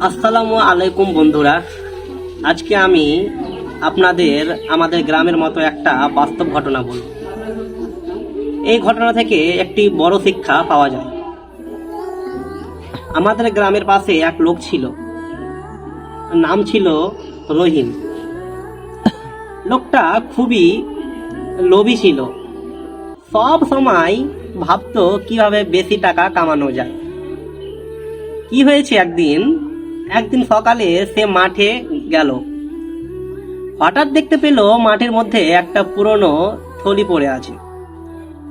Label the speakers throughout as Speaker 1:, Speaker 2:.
Speaker 1: আসসালামু আলাইকুম বন্ধুরা, আজকে আমি আপনাদের আমাদের গ্রামের মতো একটা বাস্তব ঘটনা বলব। এই ঘটনা থেকে একটি বড় শিক্ষা পাওয়া যায়। আমাদের গ্রামের পাশে এক লোক ছিল, নাম ছিল রহিম। লোকটা খুবই লোভী ছিল, সব সময় ভাবতো কিভাবে বেশি টাকা কামানো যায়। কি হয়েছে, একদিন সকালে সে মাঠে গেল। হঠাৎ দেখতে পেল মাঠের মধ্যে একটা পুরনো থলি পড়ে আছে।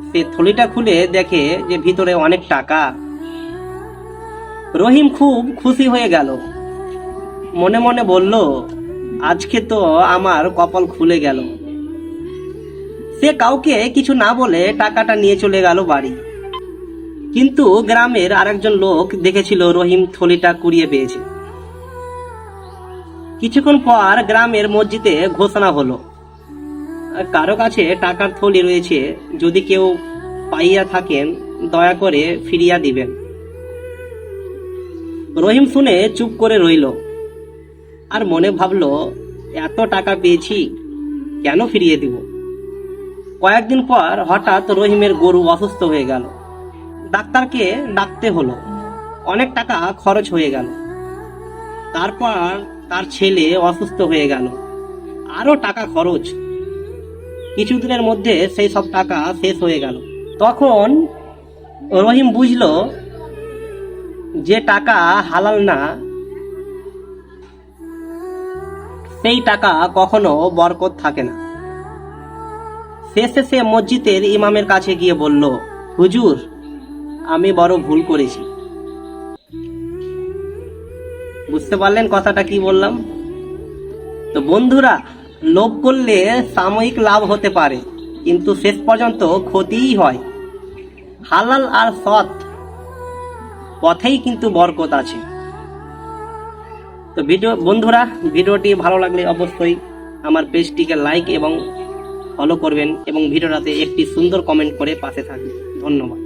Speaker 1: সে থলিটা খুলে দেখে যে ভিতরে অনেক টাকা। রহিম খুব খুশি হয়ে গেল, মনে মনে বলল, আজকে তো আমার কপাল খুলে গেল। সে কাউকে কিছু না বলে টাকাটা নিয়ে চলে গেল বাড়ি। কিন্তু গ্রামের আরেকজন লোক দেখেছিল রহিম থলিটা কুড়িয়ে পেয়েছে। কিছুক্ষণ পর গ্রামের মসজিদে ঘোষণা হলো, কারো কাছে টাকার থলি রয়েছে, যদি কেউ পাইয়া থাকেন দয়া করে ফিরিয়া দিবেন। রহিম শুনে চুপ করে রইল, আর মনে ভাবলো, এত টাকা পেয়েছি, কেন ফিরিয়ে দিব। কয়েকদিন পর হঠাৎ রহিমের গরু অসুস্থ হয়ে গেল। ডাক্তারকে ডাকতে হলো, অনেক টাকা খরচ হয়ে গেল। তারপর তার ছেলে অসুস্থ হয়ে গেল, আরো টাকা খরচ। কিছুদিনের মধ্যে সেই সব টাকা শেষ হয়ে গেল। তখন রহিম বুঝলো যে টাকা হালাল না, সেই টাকা কখনো বরকত থাকে না। শেষে সে মসজিদের ইমামের কাছে গিয়ে বলল, হুজুর, আমি বড় ভুল করেছি। বুঝতে পারলেন কথাটা কি বললাম? তো বন্ধুরা, লোভ করলে সাময়িক লাভ হতে পারে, কিন্তু শেষ পর্যন্ত ক্ষতিই হয়। হালাল আর সৎ পথেই কিন্তু বরকত আছে। তো বন্ধুরা, ভিডিওটি ভালো লাগলে অবশ্যই আমার পেজটিকে লাইক এবং ফলো করবেন এবং ভিডিওটাতে একটি সুন্দর কমেন্ট করে পাশে থাকবেন। ধন্যবাদ।